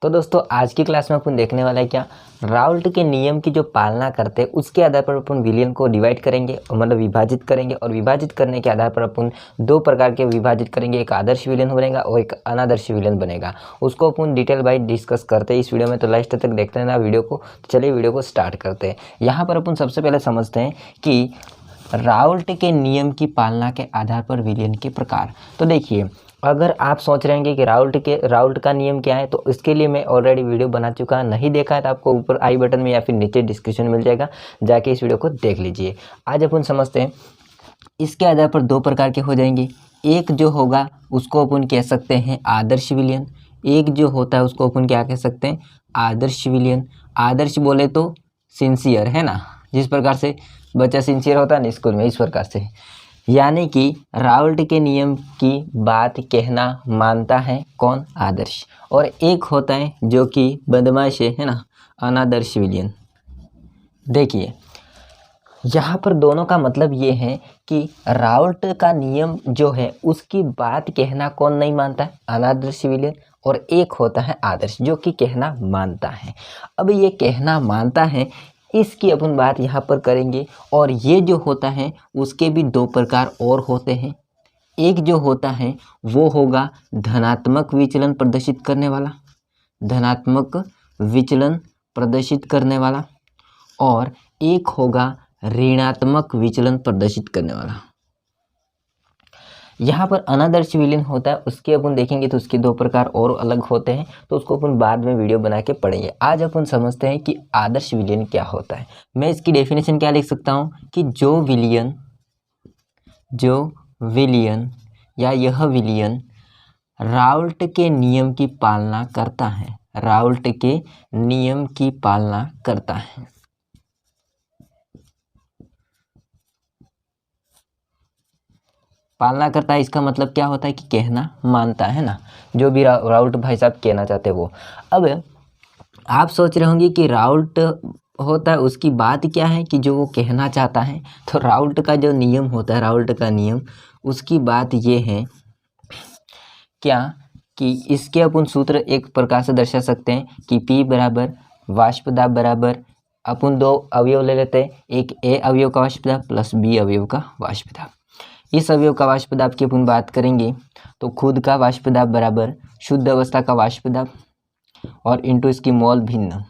तो दोस्तों आज की क्लास में अपन देखने वाला है क्या, राउल्ट के नियम की जो पालना करते हैं उसके आधार पर अपन विलियन को डिवाइड करेंगे और मतलब विभाजित करेंगे। और विभाजित करने के आधार पर अपन दो प्रकार के विभाजित करेंगे, एक आदर्श विलियन बनेगा और एक अनादर्श विलियन बनेगा। उसको अपन डिटेल वाइज डिस्कस करते हैं इस वीडियो में, तो लास्ट तक देखते रहना वीडियो को। चलिए वीडियो को स्टार्ट करते हैं। यहाँ पर अपन सबसे पहले समझते हैं कि राउल्ट के नियम की पालना के आधार पर विलियन के प्रकार। तो देखिए, अगर आप सोच रहे हैं कि राउल्ट का नियम क्या है, तो इसके लिए मैं ऑलरेडी वीडियो बना चुका है। नहीं देखा है तो आपको ऊपर आई बटन में या फिर नीचे डिस्क्रिप्शन मिल जाएगा, जाके इस वीडियो को देख लीजिए। आज अपन समझते हैं, इसके आधार पर दो प्रकार के हो जाएंगे। एक जो होगा उसको अपन कह सकते हैं आदर्श विलियन, एक जो होता है उसको अपन क्या कह सकते हैं, आदर्श विलियन। आदर्श बोले तो सिंसियर है ना, जिस प्रकार से बच्चा सिंसियर होता है ना स्कूल में, इस प्रकार से। यानी कि राउल्ट के नियम की बात कहना मानता है कौन, आदर्श। और एक होता है जो कि बदमाश है ना, अनादर्श विलियन। देखिए यहाँ पर दोनों का मतलब ये है कि राउल्ट का नियम जो है उसकी बात कहना कौन नहीं मानता है, अनादर्श विलियन। और एक होता है आदर्श जो कि कहना मानता है। अब ये कहना मानता है, इसकी अपन बात यहाँ पर करेंगे। और ये जो होता है उसके भी दो प्रकार और होते हैं। एक जो होता है वो होगा धनात्मक विचलन प्रदर्शित करने वाला, धनात्मक विचलन प्रदर्शित करने वाला, और एक होगा ऋणात्मक विचलन प्रदर्शित करने वाला। यहाँ पर अनादर्श विलियन होता है, उसके अपन देखेंगे तो उसके दो प्रकार और अलग होते हैं, तो उसको अपन बाद में वीडियो बना के पढ़ेंगे। आज अपन समझते हैं कि आदर्श विलियन क्या होता है। मैं इसकी डेफिनेशन क्या लिख सकता हूँ कि जो विलियन या यह विलियन राउल्ट के नियम की पालना करता है, राउल्ट के नियम की पालना करता है। पालना करता है इसका मतलब क्या होता है कि कहना मानता है ना, जो भी राउल्ट भाई साहब कहना चाहते हैं वो। अब आप सोच रहे होंगे कि राउल्ट होता है उसकी बात क्या है कि जो वो कहना चाहता है। तो राउल्ट का जो नियम होता है, राउल्ट का नियम, उसकी बात ये है क्या कि इसके अपन सूत्र एक प्रकार से दर्शा सकते हैं कि P बराबर वाष्प दाब बराबर, अपन दो अवयव ले लेते हैं, एक A अवयव का वाष्प दाब प्लस B अवयव का वाष्प दाब। इस अवयव का वाष्प दाब की अपन बात करेंगे तो खुद का वाष्प दाब बराबर शुद्ध अवस्था का वाष्प दाब और इंटू इसकी मोल भिन्न।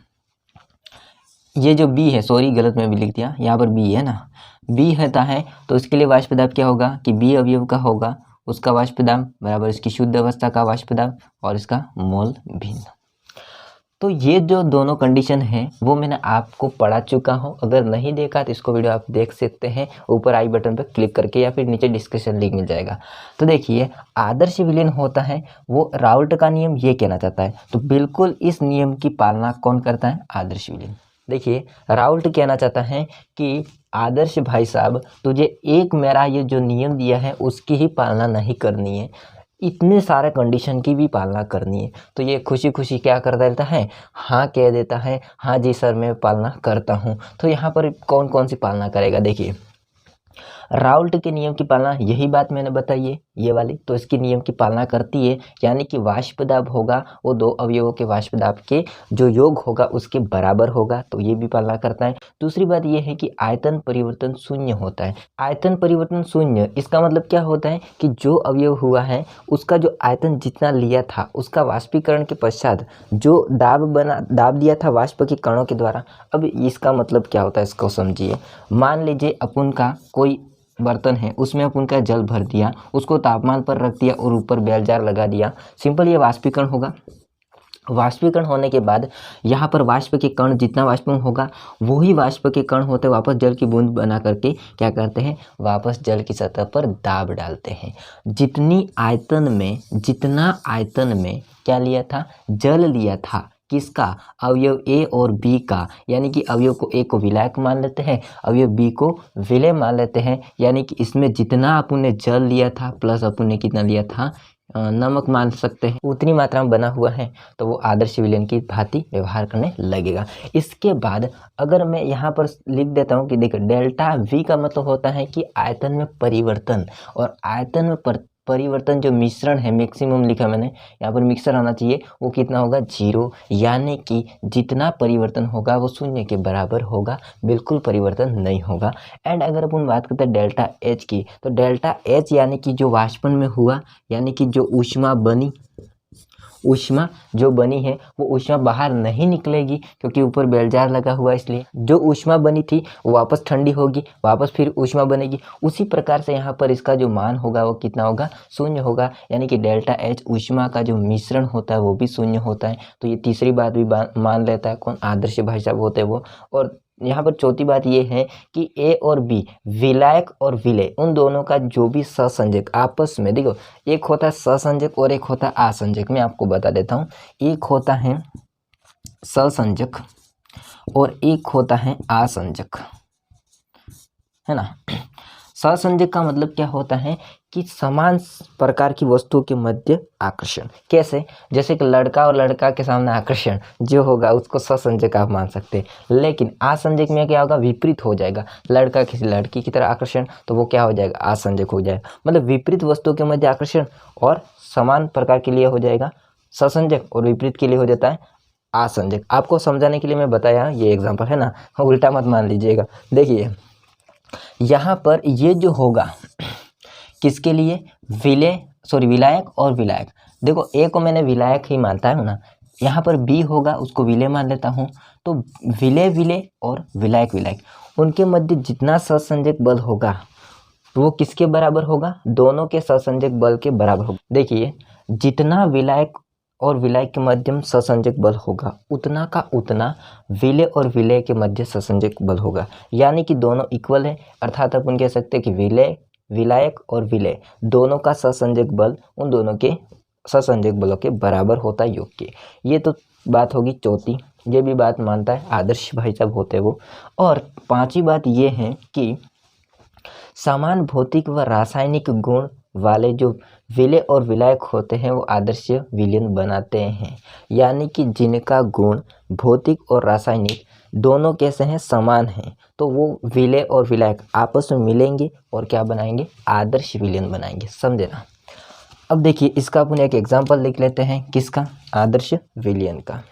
ये जो B है, सॉरी गलत मैं भी लिख दिया, यहाँ पर B है ना, B होता है तो इसके लिए वाष्प दाब क्या होगा कि B अवयव का होगा उसका वाष्प दाब बराबर इसकी शुद्ध अवस्था का वाष्प दाब और इसका मोल भिन्न। तो ये जो दोनों कंडीशन है वो मैंने आपको पढ़ा चुका हूँ। अगर नहीं देखा तो इसको वीडियो आप देख सकते हैं ऊपर आई बटन पर क्लिक करके, या फिर नीचे डिस्क्रिप्शन लिंक मिल जाएगा। तो देखिए, आदर्श विलियन होता है वो राउल्ट का नियम ये कहना चाहता है, तो बिल्कुल इस नियम की पालना कौन करता है, आदर्श विलियन। देखिए, राउल्ट कहना चाहता है कि आदर्श भाई साहब तुझे एक मेरा ये जो नियम दिया है उसकी ही पालना नहीं करनी है, इतने सारे कंडीशन की भी पालना करनी है। तो ये खुशी खुशी क्या कर देता है, हाँ कह देता है, हाँ जी सर मैं पालना करता हूँ। तो यहाँ पर कौन कौन सी पालना करेगा, देखिए राउल्ट के नियम की पालना, यही बात मैंने बताई है ये वाली, तो इसकी नियम की पालना करती है। यानी कि वाष्प दाब होगा वो दो अवयवों के वाष्प दाब के जो योग होगा उसके बराबर होगा, तो ये भी पालना करता है। दूसरी बात ये है कि आयतन परिवर्तन शून्य होता है। आयतन परिवर्तन शून्य, इसका मतलब क्या होता है कि जो अवयव हुआ है उसका जो आयतन जितना लिया था उसका वाष्पीकरण के पश्चात जो दाब दिया था वाष्प के कणों के द्वारा। अब इसका मतलब क्या होता है इसको समझिए। मान लीजिए अपन का कोई बर्तन है, उसमें अपन का जल भर दिया, उसको तापमान पर रख दिया और ऊपर बेल जार लगा दिया, सिंपल ये वाष्पीकरण होगा। वाष्पीकरण होने के बाद यहाँ पर वाष्प के कण जितना वाष्पन होगा वही वाष्प के कण होते वापस जल की बूंद बना करके क्या करते हैं, वापस जल की सतह पर दाब डालते हैं। जितना आयतन में क्या लिया था, जल लिया था, किसका, अवयव ए और बी का। यानी कि अवयव को ए को विलायक मान लेते हैं, अवयव बी को विलेय मान लेते हैं। यानी कि इसमें जितना अपन ने जल लिया था प्लस अपन ने कितना लिया था, नमक मान सकते हैं, उतनी मात्रा में बना हुआ है, तो वो आदर्श विलियन की भांति व्यवहार करने लगेगा। इसके बाद अगर मैं यहाँ पर लिख देता हूँ कि देखो डेल्टा वी का मतलब होता है कि आयतन में परिवर्तन, और आयतन में परिवर्तन जो मिश्रण है, मैक्सिमम लिखा मैंने यहाँ पर, मिक्सर आना चाहिए, वो कितना होगा 0, यानी कि जितना परिवर्तन होगा वो शून्य के बराबर होगा, बिल्कुल परिवर्तन नहीं होगा। एंड अगर अपन बात करते हैं डेल्टा एच की, तो डेल्टा एच यानी कि जो वाष्पन में हुआ, यानी कि जो ऊष्मा बनी, ऊष्मा जो बनी है वो ऊष्मा बाहर नहीं निकलेगी क्योंकि ऊपर बेलजार लगा हुआ है, इसलिए जो ऊष्मा बनी थी वो वापस ठंडी होगी, वापस फिर ऊष्मा बनेगी। उसी प्रकार से यहाँ पर इसका जो मान होगा वो कितना होगा, शून्य होगा, यानी कि डेल्टा एच ऊष्मा का जो मिश्रण होता है वो भी शून्य होता है। तो ये तीसरी बात भी मान लेता है कौन, आदर्श भाई साहब होते हैं वो। और यहाँ पर चौथी बात ये है कि ए और बी, विलायक और विलेय, उन दोनों का जो भी सहसंयोजक आपस में, देखो एक होता है सहसंयोजक और एक होता है आसंजक। मैं आपको बता देता हूँ, एक होता है सहसंयोजक और एक होता है आसंजक, है ना। सहसंयोजक का मतलब क्या होता है कि समान प्रकार की वस्तुओं के मध्य आकर्षण। कैसे, जैसे कि लड़का और लड़का के सामने आकर्षण जो होगा उसको सहसंयोजक आप मान सकते हैं। लेकिन आसंजक में क्या होगा, विपरीत हो जाएगा, लड़का किसी लड़की की तरह आकर्षण, तो वो क्या हो जाएगा, आसंजक हो जाएगा। मतलब विपरीत वस्तुओं के मध्य आकर्षण और समान प्रकार के लिए हो जाएगा सहसंयोजक, और विपरीत के लिए हो जाता है आसंजक। आपको समझाने के लिए मैं बताया ये एग्जाम्पल, है ना, उल्टा मत मान लीजिएगा। देखिए यहाँ पर ये जो होगा किसके लिए, विलायक और विलायक। देखो ए को मैंने विलायक ही मानता है ना, यहाँ पर बी होगा उसको विलेय मान लेता हूँ। तो विलेय और विलायक उनके मध्य जितना सहसंयोजक बल होगा वो किसके बराबर होगा, दोनों के सहसंयोजक बल के बराबर होगा। देखिए जितना विलायक और विलायक के मध्य सहसंयोजक बल होगा उतना का उतना विलेय और विलेय के मध्य सहसंयोजक बल होगा, यानी कि दोनों इक्वल है। अर्थात अपन कह सकते हैं कि विलायक और विलेय दोनों का सहसंयोजक बल उन दोनों के सहसंयोजक बलों के बराबर होता है, योग के। ये तो बात होगी चौथी, ये भी बात मानता है आदर्श भाई साहब होते वो। और पांचवी बात ये है कि समान भौतिक व रासायनिक गुण वाले जो विलेय और विलायक होते हैं वो आदर्श विलयन बनाते हैं, यानी कि जिनका गुण भौतिक और रासायनिक दोनों कैसे हैं, समान हैं, तो वो विलेय और विलायक आपस में मिलेंगे और क्या बनाएंगे, आदर्श विलयन बनाएंगे। समझे ना। अब देखिए इसका अपन एक एग्जाम्पल लिख लेते हैं, किसका, आदर्श विलयन का।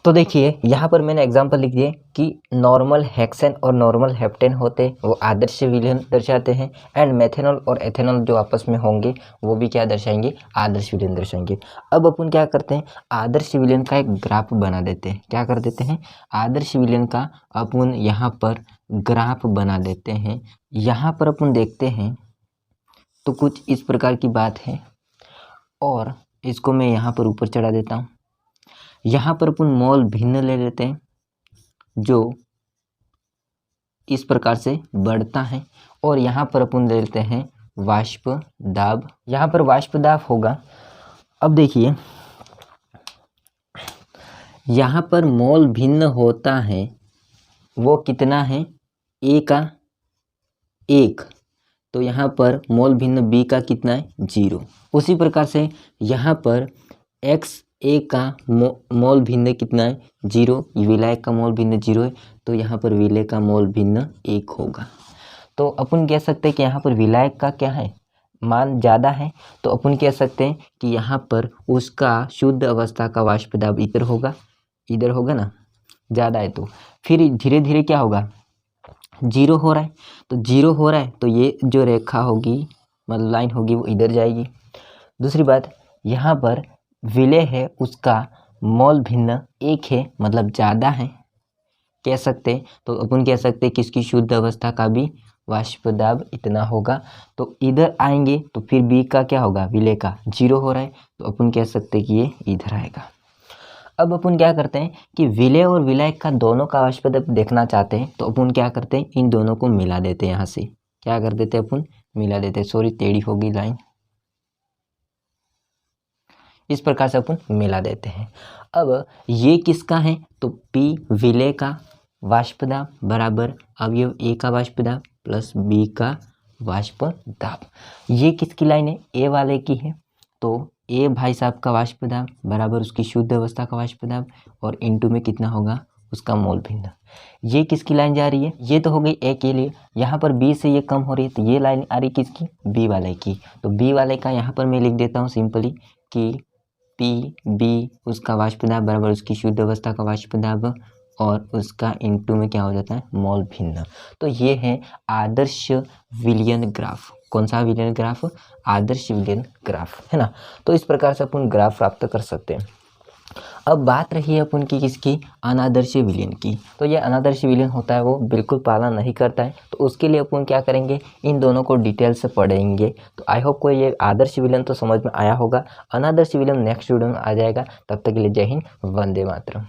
तो देखिए यहाँ पर मैंने एग्जांपल लिख दिए कि नॉर्मल हेक्सेन और नॉर्मल हेप्टेन होते वो आदर्श विलयन दर्शाते हैं, एंड मेथेनॉल और एथेनॉल जो आपस में होंगे वो भी क्या दर्शाएंगे, आदर्श विलयन दर्शाएंगे। अब अपन क्या करते हैं, आदर्श विलयन का एक ग्राफ बना देते हैं। क्या कर देते हैं, आदर्श विलयन का अपन यहाँ पर ग्राफ बना देते हैं। यहाँ पर अपन देखते हैं तो कुछ इस प्रकार की बात है, और इसको मैं यहाँ पर ऊपर चढ़ा देता हूँ। यहाँ पर अपन मोल भिन्न ले लेते हैं जो इस प्रकार से बढ़ता है, और यहाँ पर अपन ले लेते हैं वाष्प दाब। यहाँ पर वाष्प दाब होगा, अब देखिए यहाँ पर मोल भिन्न होता है वो कितना है, ए का 1, तो यहाँ पर मोल भिन्न बी का कितना है, 0। उसी प्रकार से यहाँ पर एक्स ए का मोल भिन्न कितना है, 0, विलायक का मोल भिन्न 0 है, तो यहाँ पर विलेय का मोल भिन्न 1 होगा। तो अपन कह सकते हैं कि यहाँ पर विलायक का क्या है, मान ज़्यादा है, तो अपन कह सकते हैं कि यहाँ पर उसका शुद्ध अवस्था का वाष्प दाब इधर होगा ना, ज़्यादा है, तो फिर धीरे धीरे क्या होगा, 0 हो रहा है, तो 0 हो रहा है तो ये जो रेखा होगी, मतलब लाइन होगी, वो इधर जाएगी। दूसरी बात, यहाँ पर विलेय है उसका मोल भिन्न 1 है, मतलब ज़्यादा है कह सकते, तो अपन कह सकते कि इसकी शुद्ध अवस्था का भी वाष्प दाब इतना होगा। तो इधर आएंगे तो फिर बी का क्या होगा, विलेय का 0 हो रहा है, तो अपन कह सकते कि ये इधर आएगा। अब अपन क्या करते हैं कि विलेय और विलायक का दोनों का वाष्प दाब देखना चाहते हैं, तो अपन क्या करते हैं, इन दोनों को मिला देते हैं। यहाँ से क्या कर देते हैं, अपन मिला देते हैं, सॉरी टेढ़ी हो गई लाइन, इस प्रकार से अपन मिला देते हैं। अब ये किसका है, तो P विलेय का वाष्प दाब बराबर अवयव A का वाष्प दाब प्लस B का वाष्प दाब। ये किसकी लाइन है, A वाले की है, तो A भाई साहब का वाष्प दाब बराबर उसकी शुद्ध अवस्था का वाष्प दाब, और इंटू में कितना होगा, उसका मोल भिन्न। ये किसकी लाइन जा रही है, ये तो हो गई ए के लिए, यहाँ पर बी से ये कम हो रही है, तो ये लाइन आ रही किसकी, बी वाले की। तो बी वाले का यहाँ पर मैं लिख देता हूँ सिंपली कि पी बी उसका वाष्प दाब बराबर उसकी शुद्ध अवस्था का वाष्प दाब और उसका इनटू में क्या हो जाता है, मोल भिन्न। तो ये है आदर्श विलियन ग्राफ। कौन सा विलियन ग्राफ, आदर्श विलियन ग्राफ, है ना। तो इस प्रकार से अपन ग्राफ प्राप्त कर सकते हैं। अब बात रही है अपन की किसकी, अनादर्श विलयन की। तो ये अनादर्श विलयन होता है वो बिल्कुल पालन नहीं करता है, तो उसके लिए अपन क्या करेंगे, इन दोनों को डिटेल से पढ़ेंगे। तो आई होप को ये आदर्श विलयन तो समझ में आया होगा, अनादर्श विलयन नेक्स्ट वीडियो में आ जाएगा। तब तक के लिए जय हिंद, वंदे मातरम।